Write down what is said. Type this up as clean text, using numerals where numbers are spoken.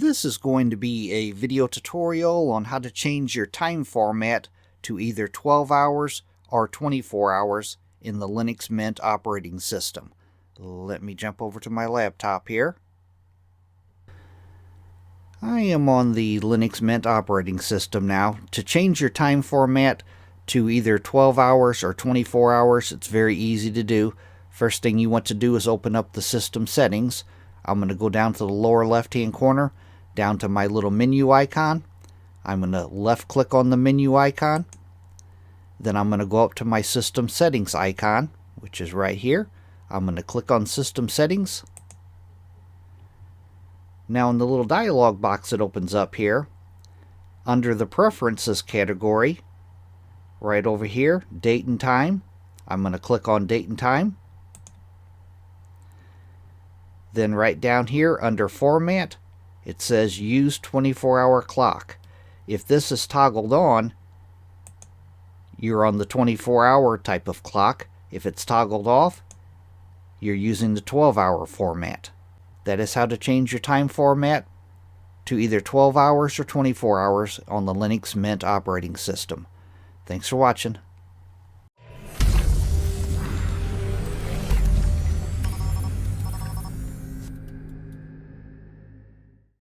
This is going to be a video tutorial on how to change your time format to either 12 hours or 24 hours in the Linux Mint operating system. Let me jump over to my laptop here. I am on the Linux Mint operating system now. To change your time format to either 12 hours or 24 hours, it's very easy to do. First thing you want to do is open up the system settings. I'm going to go down to the lower left hand corner, down to my little menu icon. I'm going to left click on the menu icon. Then I'm going to go up to my system settings icon, which is right here. I'm going to click on system settings. Now in the little dialog box that opens up here, under the preferences category, right over here, date and time, I'm going to click on date and time. Then right down here under format, it says use 24-hour clock. If this is toggled on, you're on the 24-hour type of clock. If it's toggled off, you're using the 12-hour format. That is how to change your time format to either 12 hours or 24 hours on the Linux Mint operating system. Thanks for watching.